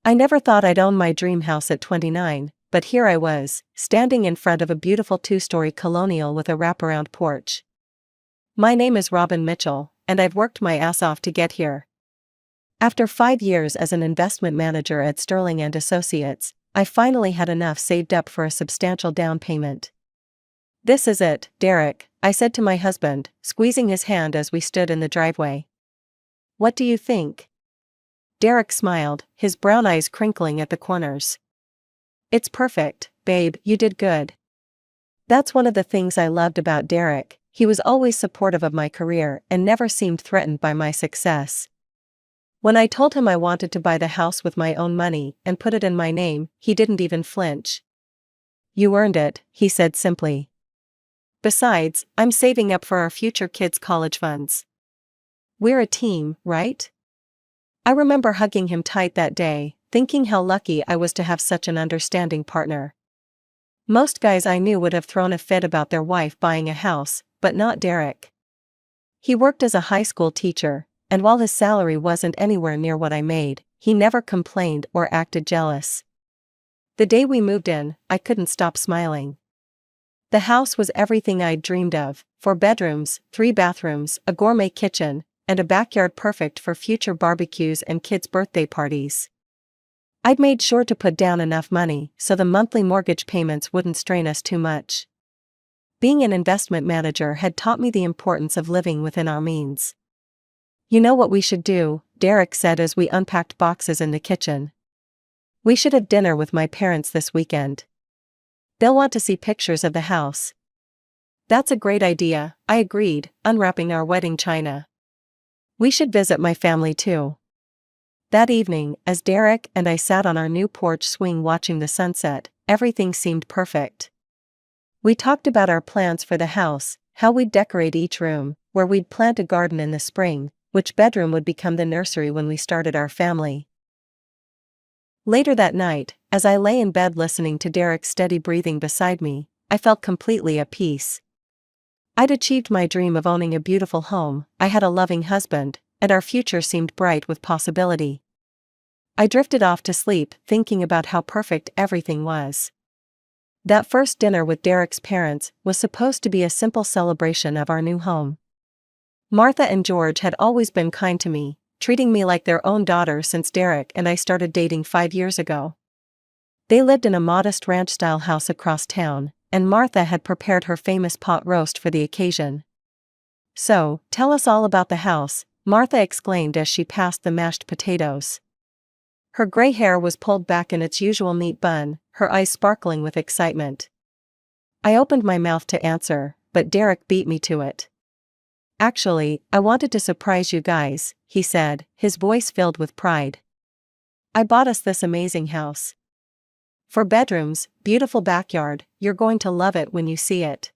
I never thought I'd own my dream house at 29, but here I was, standing in front of a beautiful 2-story colonial with a wraparound porch. My name is Robin Mitchell, and I've worked my ass off to get here. After 5 years as an investment manager at Sterling and Associates, I finally had enough saved up for a substantial down payment. "This is it, Derek," I said to my husband, squeezing his hand as we stood in the driveway. "What do you think?" Derek smiled, his brown eyes crinkling at the corners. "It's perfect, babe, you did good." That's one of the things I loved about Derek. He was always supportive of my career and never seemed threatened by my success. When I told him I wanted to buy the house with my own money and put it in my name, he didn't even flinch. "You earned it," he said simply. "Besides, I'm saving up for our future kids' college funds. We're a team, right?" I remember hugging him tight that day, thinking how lucky I was to have such an understanding partner. Most guys I knew would have thrown a fit about their wife buying a house, but not Derek. He worked as a high school teacher, and while his salary wasn't anywhere near what I made, he never complained or acted jealous. The day we moved in, I couldn't stop smiling. The house was everything I'd dreamed of: 4 bedrooms, 3 bathrooms, a gourmet kitchen, and a backyard perfect for future barbecues and kids' birthday parties. I'd made sure to put down enough money so the monthly mortgage payments wouldn't strain us too much. Being an investment manager had taught me the importance of living within our means. "You know what we should do," Derek said as we unpacked boxes in the kitchen. "We should have dinner with my parents this weekend. They'll want to see pictures of the house." "That's a great idea," I agreed, unwrapping our wedding china. "We should visit my family too." That evening, as Derek and I sat on our new porch swing watching the sunset, everything seemed perfect. We talked about our plans for the house, how we'd decorate each room, where we'd plant a garden in the spring, which bedroom would become the nursery when we started our family. Later that night, as I lay in bed listening to Derek's steady breathing beside me, I felt completely at peace. I'd achieved my dream of owning a beautiful home, I had a loving husband, and our future seemed bright with possibility. I drifted off to sleep, thinking about how perfect everything was. That first dinner with Derek's parents was supposed to be a simple celebration of our new home. Martha and George had always been kind to me, treating me like their own daughter since Derek and I started dating 5 years ago. They lived in a modest ranch-style house across town, and Martha had prepared her famous pot roast for the occasion. "So, tell us all about the house," Martha exclaimed as she passed the mashed potatoes. Her gray hair was pulled back in its usual neat bun, her eyes sparkling with excitement. I opened my mouth to answer, but Derek beat me to it. "Actually, I wanted to surprise you guys," he said, his voice filled with pride. "I bought us this amazing house. 4 bedrooms, beautiful backyard, you're going to love it when you see it."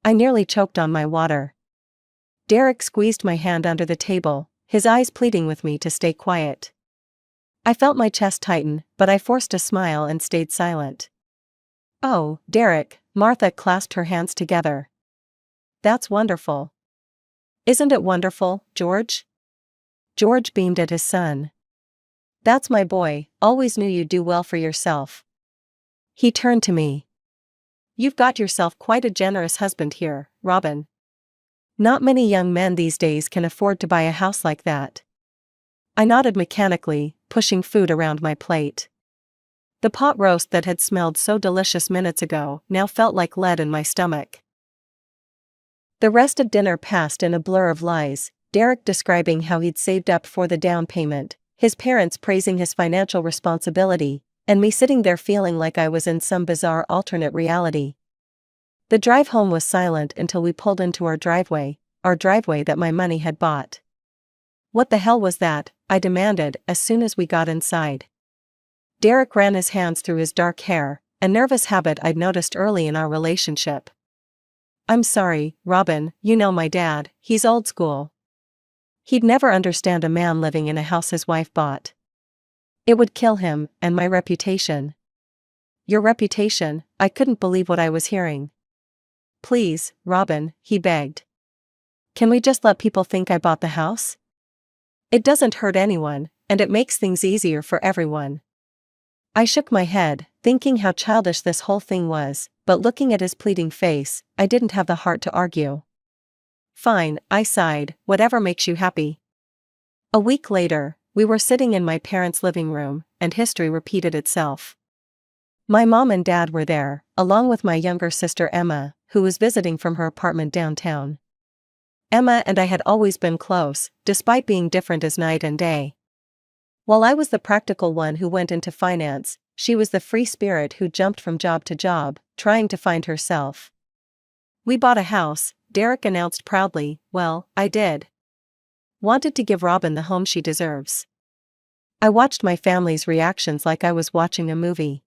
I nearly choked on my water. Derek squeezed my hand under the table, his eyes pleading with me to stay quiet. I felt my chest tighten, but I forced a smile and stayed silent. "Oh, Derek," Martha clasped her hands together. "That's wonderful." "Isn't it wonderful, George?" George beamed at his son. "That's my boy, always knew you'd do well for yourself." He turned to me. "You've got yourself quite a generous husband here, Robin. Not many young men these days can afford to buy a house like that." I nodded mechanically, pushing food around my plate. The pot roast that had smelled so delicious minutes ago now felt like lead in my stomach. The rest of dinner passed in a blur of lies, Derek describing how he'd saved up for the down payment, his parents praising his financial responsibility, and me sitting there feeling like I was in some bizarre alternate reality. The drive home was silent until we pulled into our driveway that my money had bought. "What the hell was that?" I demanded as soon as we got inside. Derek ran his hands through his dark hair, a nervous habit I'd noticed early in our relationship. "I'm sorry, Robin, you know my dad, he's old school. He'd never understand a man living in a house his wife bought. It would kill him, and my reputation." "Your reputation?" I couldn't believe what I was hearing. "Please, Robin," he begged. "Can we just let people think I bought the house? It doesn't hurt anyone, and it makes things easier for everyone. I shook my head, thinking how childish this whole thing was, but looking at his pleading face, I didn't have the heart to argue. Fine, I sighed, whatever makes you happy. A week later, we were sitting in my parents' living room, and history repeated itself. My mom and dad were there, along with my younger sister Emma, who was visiting from her apartment downtown. Emma and I had always been close, despite being different as night and day. While I was the practical one who went into finance, she was the free spirit who jumped from job to job, trying to find herself. We bought a house, Derek announced proudly. Well, I did. Wanted to give Robin the home she deserves. I watched my family's reactions like I was watching a movie.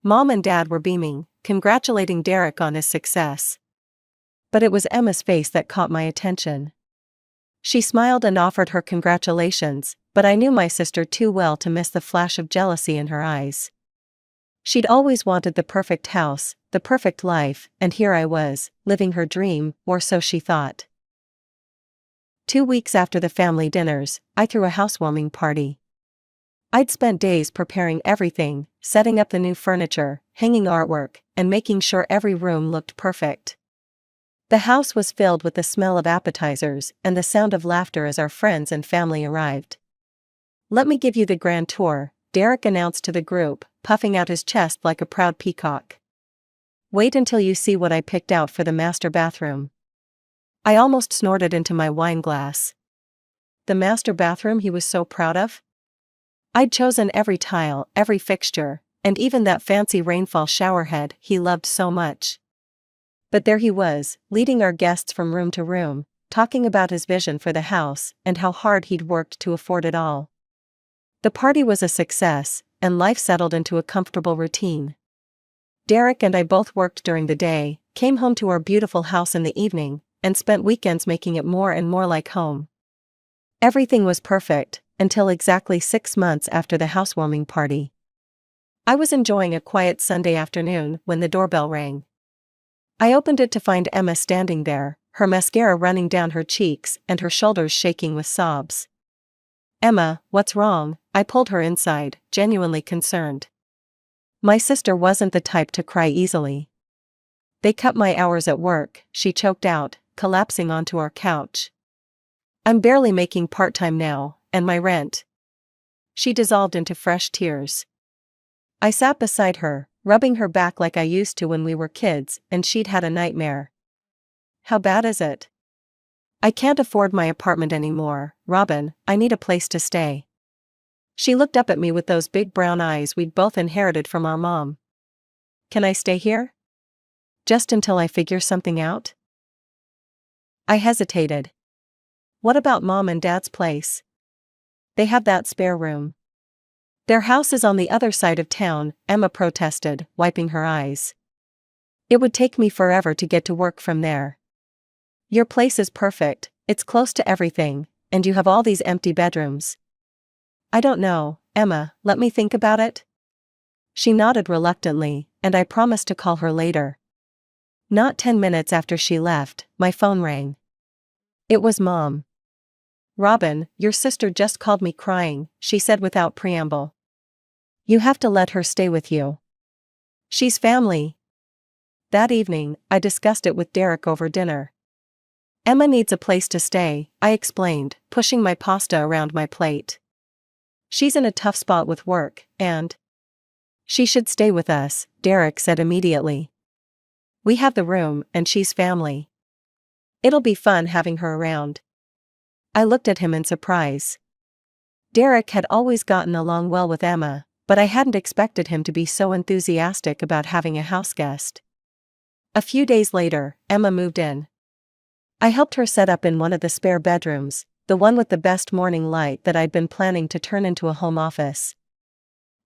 Mom and Dad were beaming, congratulating Derek on his success. But it was Emma's face that caught my attention. She smiled and offered her congratulations, but I knew my sister too well to miss the flash of jealousy in her eyes. She'd always wanted the perfect house, the perfect life, and here I was, living her dream, or so she thought. 2 weeks after the family dinners, I threw a housewarming party. I'd spent days preparing everything, setting up the new furniture, hanging artwork, and making sure every room looked perfect. The house was filled with the smell of appetizers and the sound of laughter as our friends and family arrived. "Let me give you the grand tour," Derek announced to the group, puffing out his chest like a proud peacock. "Wait until you see what I picked out for the master bathroom." I almost snorted into my wine glass. The master bathroom he was so proud of? I'd chosen every tile, every fixture, and even that fancy rainfall showerhead he loved so much. But there he was, leading our guests from room to room, talking about his vision for the house and how hard he'd worked to afford it all. The party was a success, and life settled into a comfortable routine. Derek and I both worked during the day, came home to our beautiful house in the evening, and spent weekends making it more and more like home. Everything was perfect, until exactly 6 months after the housewarming party. I was enjoying a quiet Sunday afternoon when the doorbell rang. I opened it to find Emma standing there, her mascara running down her cheeks and her shoulders shaking with sobs. "Emma, what's wrong?" I pulled her inside, genuinely concerned. My sister wasn't the type to cry easily. "They cut my hours at work," she choked out, collapsing onto our couch. "I'm barely making part-time now, and my rent." She dissolved into fresh tears. I sat beside her, rubbing her back like I used to when we were kids and she'd had a nightmare. "How bad is it?" "I can't afford my apartment anymore, Robin, I need a place to stay." She looked up at me with those big brown eyes we'd both inherited from our mom. "Can I stay here? Just until I figure something out?" I hesitated. "What about Mom and Dad's place? They have that spare room." "Their house is on the other side of town," Emma protested, wiping her eyes. "It would take me forever to get to work from there." "Your place is perfect, it's close to everything, and you have all these empty bedrooms." "I don't know, Emma, let me think about it." She nodded reluctantly, and I promised to call her later. Not 10 minutes after she left, my phone rang. It was Mom. "Robin, your sister just called me crying," she said without preamble. "You have to let her stay with you. She's family." That evening, I discussed it with Derek over dinner. "Emma needs a place to stay," I explained, pushing my pasta around my plate. "She's in a tough spot with work, and she should stay with us," Derek said immediately. "We have the room, and she's family. It'll be fun having her around." I looked at him in surprise. Derek had always gotten along well with Emma, but I hadn't expected him to be so enthusiastic about having a houseguest. A few days later, Emma moved in. I helped her set up in one of the spare bedrooms, the one with the best morning light that I'd been planning to turn into a home office.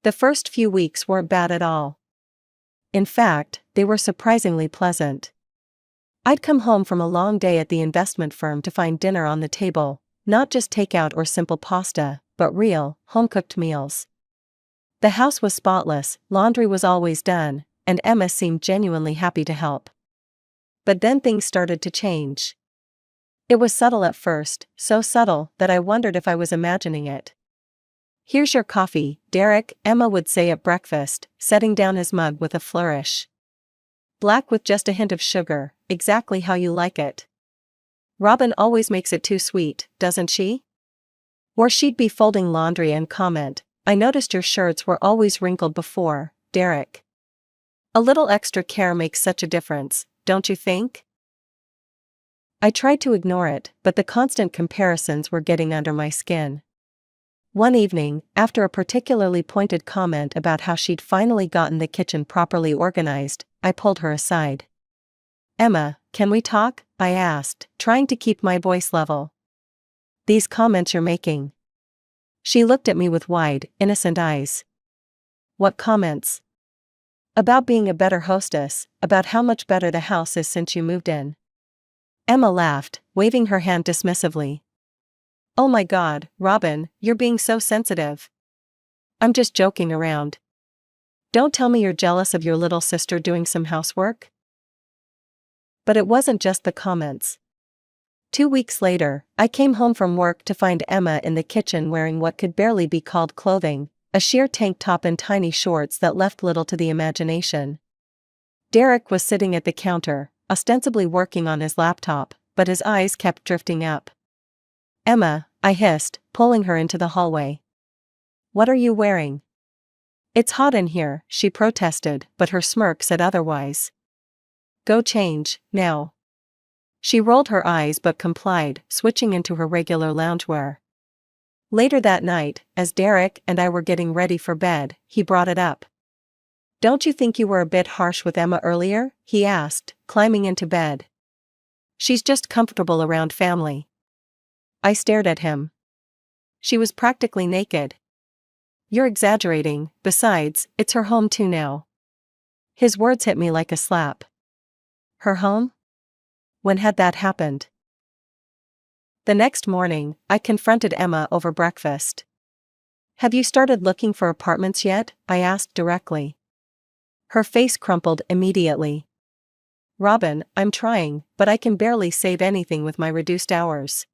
The first few weeks weren't bad at all. In fact, they were surprisingly pleasant. I'd come home from a long day at the investment firm to find dinner on the table, not just takeout or simple pasta, but real, home-cooked meals. The house was spotless, laundry was always done, and Emma seemed genuinely happy to help. But then things started to change. It was subtle at first, so subtle that I wondered if I was imagining it. "Here's your coffee, Derek," Emma would say at breakfast, setting down his mug with a flourish. "Black with just a hint of sugar, exactly how you like it." "Robin always makes it too sweet, doesn't she?" Or she'd be folding laundry and comment, "I noticed your shirts were always wrinkled before, Derek. A little extra care makes such a difference, don't you think?" I tried to ignore it, but the constant comparisons were getting under my skin. One evening, after a particularly pointed comment about how she'd finally gotten the kitchen properly organized, I pulled her aside. "Emma, can we talk?" I asked, trying to keep my voice level. "These comments you're making." She looked at me with wide, innocent eyes. "What comments?" "About being a better hostess, about how much better the house is since you moved in." Emma laughed, waving her hand dismissively. "Oh my God, Robin, you're being so sensitive." "I'm just joking around. Don't tell me you're jealous of your little sister doing some housework." But it wasn't just the comments. 2 weeks later, I came home from work to find Emma in the kitchen wearing what could barely be called clothing, a sheer tank top and tiny shorts that left little to the imagination. Derek was sitting at the counter, ostensibly working on his laptop, but his eyes kept drifting up. "Emma," I hissed, pulling her into the hallway. "What are you wearing?" "It's hot in here," she protested, but her smirk said otherwise. "Go change, now." She rolled her eyes but complied, switching into her regular loungewear. Later that night, as Derek and I were getting ready for bed, he brought it up. "Don't you think you were a bit harsh with Emma earlier?" he asked, climbing into bed. "She's just comfortable around family." I stared at him. "She was practically naked." "You're exaggerating, besides, it's her home too now." His words hit me like a slap. Her home? When had that happened? The next morning, I confronted Emma over breakfast. "Have you started looking for apartments yet?" I asked directly. Her face crumpled immediately. "Robin, I'm trying, but I can barely save anything with my reduced hours.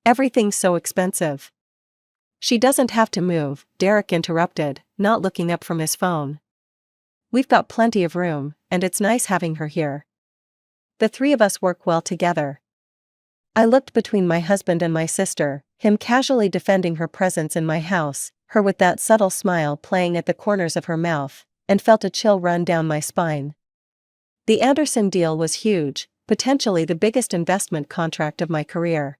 Everything's so expensive." "She doesn't have to move," Derek interrupted, not looking up from his phone. "We've got plenty of room, and it's nice having her here. The three of us work well together." I looked between my husband and my sister, him casually defending her presence in my house, her with that subtle smile playing at the corners of her mouth, and felt a chill run down my spine. The Anderson deal was huge, potentially the biggest investment contract of my career.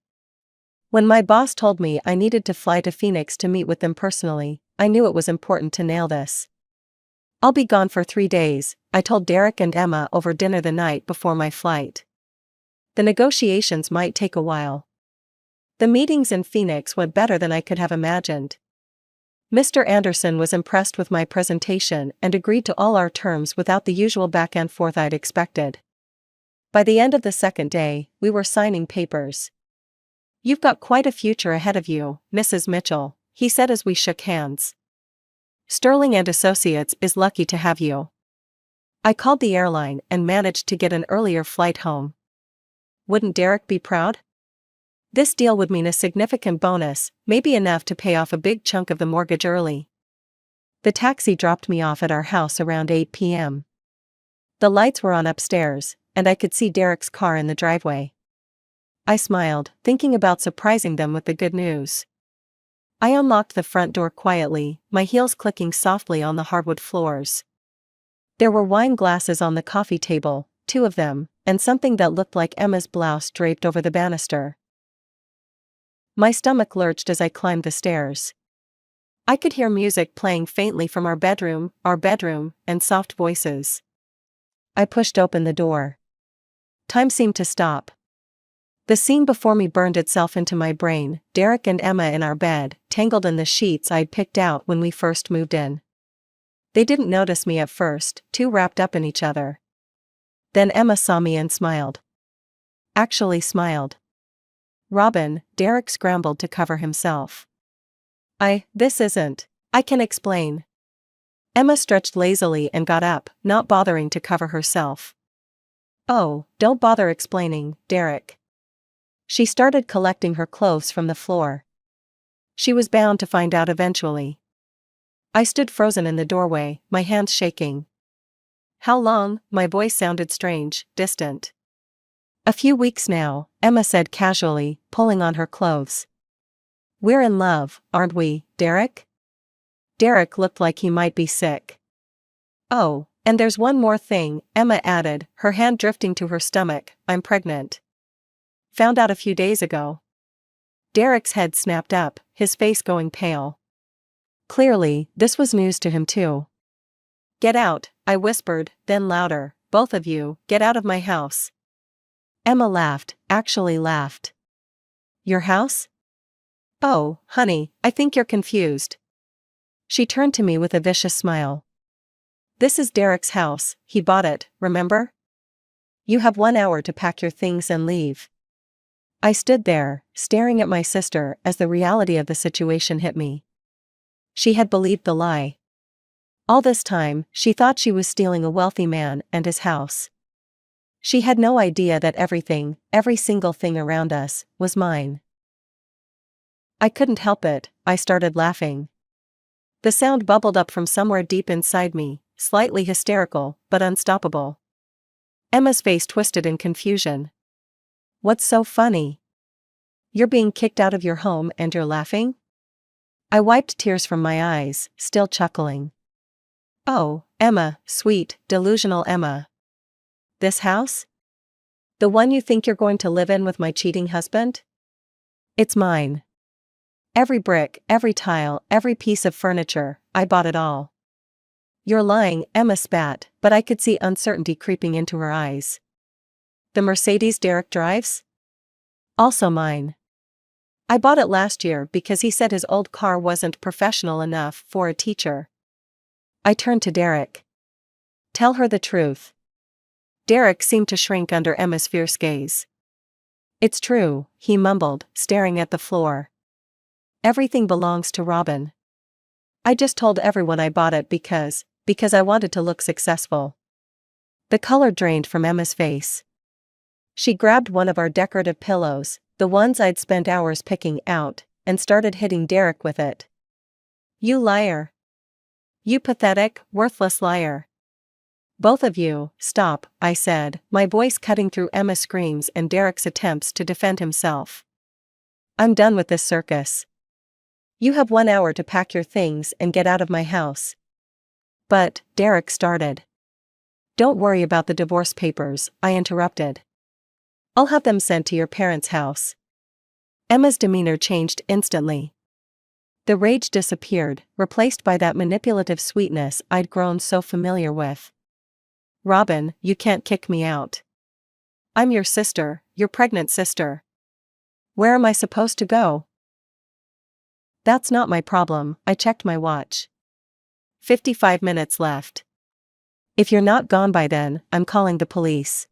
When my boss told me I needed to fly to Phoenix to meet with them personally, I knew it was important to nail this. "I'll be gone for 3 days," I told Derek and Emma over dinner the night before my flight. "The negotiations might take a while." The meetings in Phoenix went better than I could have imagined. Mr. Anderson was impressed with my presentation and agreed to all our terms without the usual back and forth I'd expected. By the end of the second day, we were signing papers. "You've got quite a future ahead of you, Mrs. Mitchell," he said as we shook hands. "Sterling and Associates is lucky to have you." I called the airline and managed to get an earlier flight home. Wouldn't Derek be proud? This deal would mean a significant bonus, maybe enough to pay off a big chunk of the mortgage early. The taxi dropped me off at our house around 8 p.m. The lights were on upstairs, and I could see Derek's car in the driveway. I smiled, thinking about surprising them with the good news. I unlocked the front door quietly, my heels clicking softly on the hardwood floors. There were wine glasses on the coffee table, 2 of them, and something that looked like Emma's blouse draped over the banister. My stomach lurched as I climbed the stairs. I could hear music playing faintly from our bedroom, and soft voices. I pushed open the door. Time seemed to stop. The scene before me burned itself into my brain, Derek and Emma in our bed, tangled in the sheets I'd picked out when we first moved in. They didn't notice me at first, too wrapped up in each other. Then Emma saw me and smiled. Actually smiled. "Robin," Derek scrambled to cover himself. This isn't. I can explain." Emma stretched lazily and got up, not bothering to cover herself. "Oh, don't bother explaining, Derek." She started collecting her clothes from the floor. She was bound to find out eventually. I stood frozen in the doorway, my hands shaking. How long? My voice sounded strange, distant. A few weeks now, Emma said casually, pulling on her clothes. We're in love, aren't we, Derek? Derek looked like he might be sick. Oh, and there's one more thing, Emma added, her hand drifting to her stomach, I'm pregnant. Found out a few days ago. Derek's head snapped up, his face going pale. Clearly, this was news to him too. Get out, I whispered, then louder, both of you, get out of my house. Emma laughed, actually laughed. Your house? Oh, honey, I think you're confused. She turned to me with a vicious smile. This is Derek's house, he bought it, remember? You have 1 hour to pack your things and leave. I stood there, staring at my sister as the reality of the situation hit me. She had believed the lie. All this time, she thought she was stealing a wealthy man and his house. She had no idea that everything, every single thing around us, was mine. I couldn't help it, I started laughing. The sound bubbled up from somewhere deep inside me, slightly hysterical, but unstoppable. Emma's face twisted in confusion. What's so funny? You're being kicked out of your home and you're laughing? I wiped tears from my eyes, still chuckling. Oh, Emma, sweet, delusional Emma. This house? The one you think you're going to live in with my cheating husband? It's mine. Every brick, every tile, every piece of furniture, I bought it all. You're lying, Emma spat, but I could see uncertainty creeping into her eyes. The Mercedes Derek drives? Also mine. I bought it last year because he said his old car wasn't professional enough for a teacher. I turned to Derek. Tell her the truth. Derek seemed to shrink under Emma's fierce gaze. It's true, he mumbled, staring at the floor. Everything belongs to Robin. I just told everyone I bought it because I wanted to look successful. The color drained from Emma's face. She grabbed one of our decorative pillows, the ones I'd spent hours picking out, and started hitting Derek with it. You liar. You pathetic, worthless liar. Both of you, stop, I said, my voice cutting through Emma's screams and Derek's attempts to defend himself. I'm done with this circus. You have 1 hour to pack your things and get out of my house. But, Derek started. Don't worry about the divorce papers, I interrupted. I'll have them sent to your parents' house. Emma's demeanor changed instantly. The rage disappeared, replaced by that manipulative sweetness I'd grown so familiar with. Robin, you can't kick me out. I'm your sister, your pregnant sister. Where am I supposed to go? That's not my problem, I checked my watch. 55 minutes left. If you're not gone by then, I'm calling the police.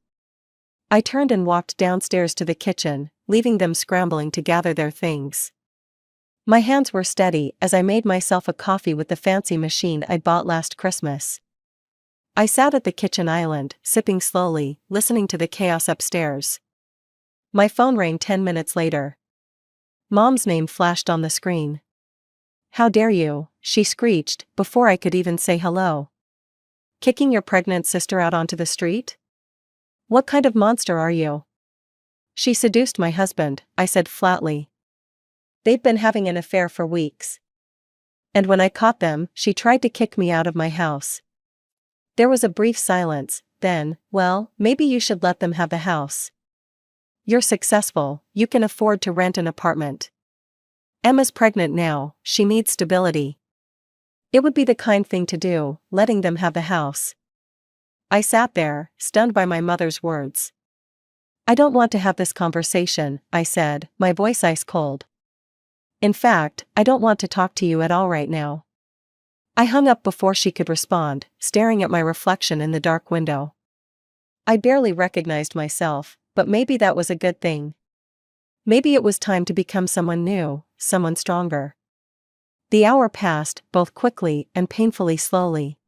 I turned and walked downstairs to the kitchen, leaving them scrambling to gather their things. My hands were steady as I made myself a coffee with the fancy machine I'd bought last Christmas. I sat at the kitchen island, sipping slowly, listening to the chaos upstairs. My phone rang 10 minutes later. Mom's name flashed on the screen. How dare you, she screeched, before I could even say hello. Kicking your pregnant sister out onto the street? What kind of monster are you? She seduced my husband, I said flatly. They've been having an affair for weeks. And when I caught them, she tried to kick me out of my house. There was a brief silence, then, well, maybe you should let them have the house. You're successful, you can afford to rent an apartment. Emma's pregnant now, she needs stability. It would be the kind thing to do, letting them have the house. I sat there, stunned by my mother's words. I don't want to have this conversation, I said, my voice ice cold. In fact, I don't want to talk to you at all right now. I hung up before she could respond, staring at my reflection in the dark window. I barely recognized myself, but maybe that was a good thing. Maybe it was time to become someone new, someone stronger. The hour passed, both quickly and painfully slowly.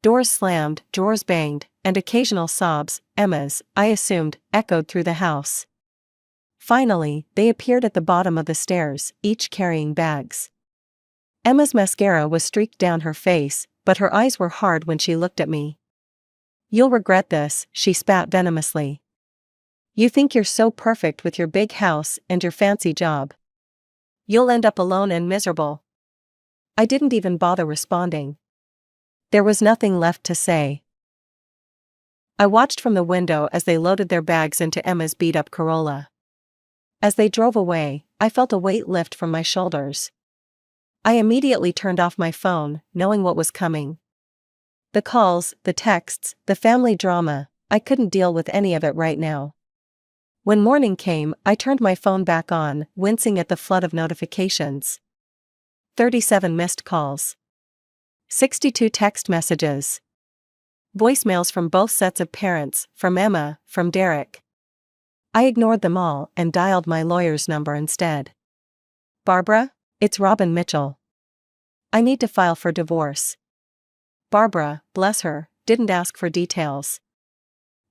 Doors slammed, drawers banged, and occasional sobs, Emma's, I assumed, echoed through the house. Finally, they appeared at the bottom of the stairs, each carrying bags. Emma's mascara was streaked down her face, but her eyes were hard when she looked at me. "You'll regret this," she spat venomously. "You think you're so perfect with your big house and your fancy job. You'll end up alone and miserable." I didn't even bother responding. There was nothing left to say. I watched from the window as they loaded their bags into Emma's beat-up Corolla. As they drove away, I felt a weight lift from my shoulders. I immediately turned off my phone, knowing what was coming. The calls, the texts, the family drama, I couldn't deal with any of it right now. When morning came, I turned my phone back on, wincing at the flood of notifications. 37 missed calls. 62 text messages. Voicemails from both sets of parents, from Emma, from Derek. I ignored them all and dialed my lawyer's number instead. "Barbara? It's Robin Mitchell. I need to file for divorce." Barbara, bless her, didn't ask for details.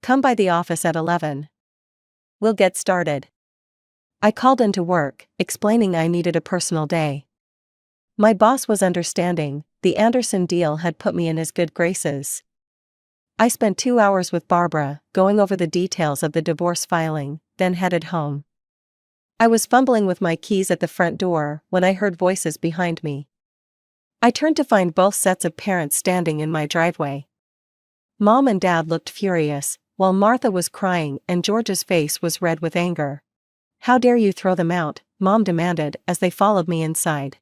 "Come by the office at 11. We'll get started." I called into work, explaining I needed a personal day. My boss was understanding. The Anderson deal had put me in his good graces. I spent 2 hours with Barbara, going over the details of the divorce filing, then headed home. I was fumbling with my keys at the front door when I heard voices behind me. I turned to find both sets of parents standing in my driveway. Mom and Dad looked furious, while Martha was crying and George's face was red with anger. "How dare you throw them out?" Mom demanded as they followed me inside.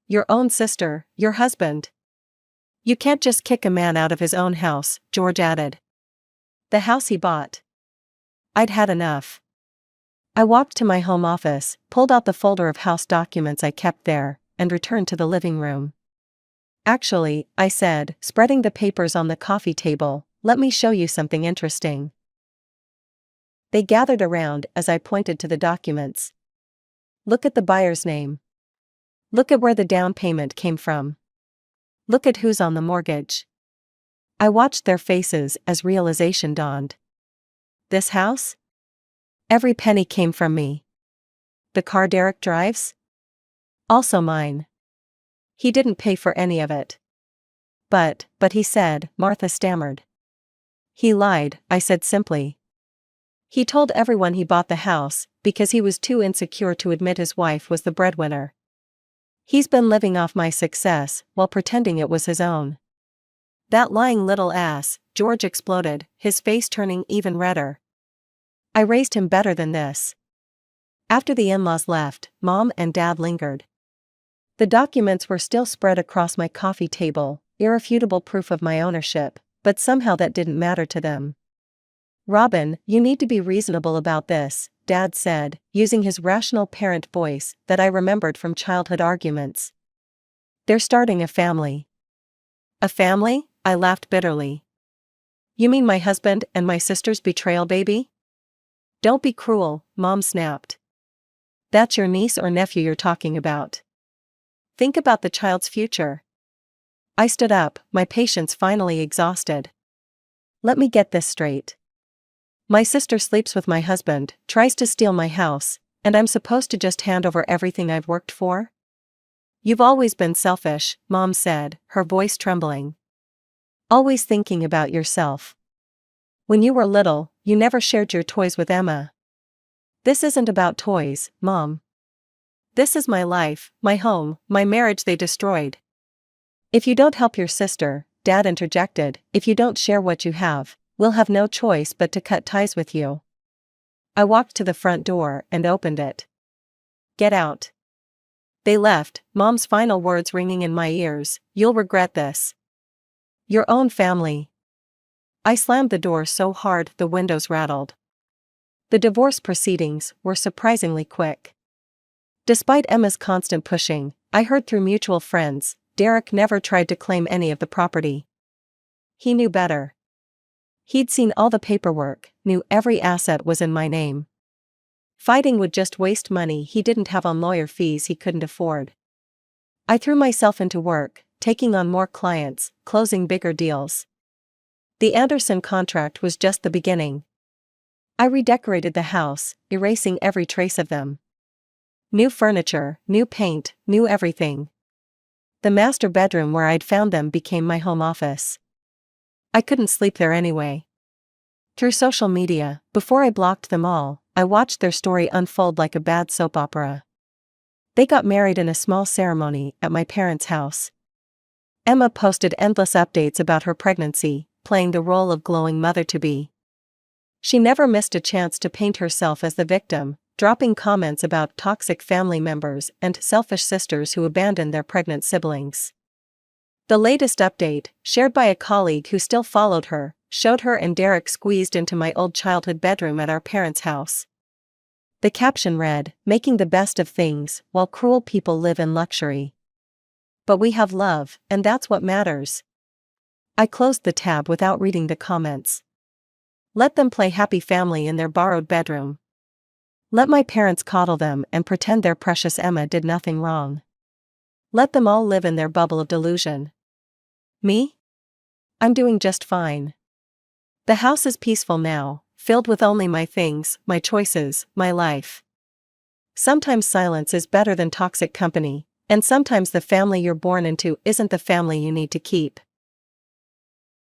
"Your own sister, your husband. You can't just kick a man out of his own house," George added. "The house he bought." I'd had enough. I walked to my home office, pulled out the folder of house documents I kept there, and returned to the living room. "Actually," I said, spreading the papers on the coffee table, "let me show you something interesting." They gathered around as I pointed to the documents. "Look at the buyer's name. Look at where the down payment came from. Look at who's on the mortgage." I watched their faces as realization dawned. This house? Every penny came from me. The car Derek drives? Also mine. He didn't pay for any of it. But he said," Martha stammered. "He lied," I said simply. "He told everyone he bought the house, because he was too insecure to admit his wife was the breadwinner. He's been living off my success, while pretending it was his own." "That lying little ass," George exploded, his face turning even redder. "I raised him better than this." After the in-laws left, Mom and Dad lingered. The documents were still spread across my coffee table, irrefutable proof of my ownership, but somehow that didn't matter to them. "Robin, you need to be reasonable about this," Dad said, using his rational parent voice that I remembered from childhood arguments. "They're starting a family." "A family?" I laughed bitterly. "You mean my husband and my sister's betrayal baby?" "Don't be cruel," Mom snapped. "That's your niece or nephew you're talking about. Think about the child's future." I stood up, my patience finally exhausted. "Let me get this straight. My sister sleeps with my husband, tries to steal my house, and I'm supposed to just hand over everything I've worked for?" "You've always been selfish," Mom said, her voice trembling. "Always thinking about yourself. When you were little, you never shared your toys with Emma." "This isn't about toys, Mom. This is my life, my home, my marriage they destroyed." "If you don't help your sister," Dad interjected, "if you don't share what you have, we'll have no choice but to cut ties with you." I walked to the front door and opened it. "Get out." They left, Mom's final words ringing in my ears, "You'll regret this. Your own family." I slammed the door so hard the windows rattled. The divorce proceedings were surprisingly quick. Despite Emma's constant pushing, I heard through mutual friends, Derek never tried to claim any of the property. He knew better. He'd seen all the paperwork, knew every asset was in my name. Fighting would just waste money he didn't have on lawyer fees he couldn't afford. I threw myself into work, taking on more clients, closing bigger deals. The Anderson contract was just the beginning. I redecorated the house, erasing every trace of them. New furniture, new paint, new everything. The master bedroom where I'd found them became my home office. I couldn't sleep there anyway. Through social media, before I blocked them all, I watched their story unfold like a bad soap opera. They got married in a small ceremony at my parents' house. Emma posted endless updates about her pregnancy, playing the role of glowing mother-to-be. She never missed a chance to paint herself as the victim, dropping comments about toxic family members and selfish sisters who abandoned their pregnant siblings. The latest update, shared by a colleague who still followed her, showed her and Derek squeezed into my old childhood bedroom at our parents' house. The caption read, "Making the best of things, while cruel people live in luxury. But we have love, and that's what matters." I closed the tab without reading the comments. Let them play happy family in their borrowed bedroom. Let my parents coddle them and pretend their precious Emma did nothing wrong. Let them all live in their bubble of delusion. Me? I'm doing just fine. The house is peaceful now, filled with only my things, my choices, my life. Sometimes silence is better than toxic company, and sometimes the family you're born into isn't the family you need to keep.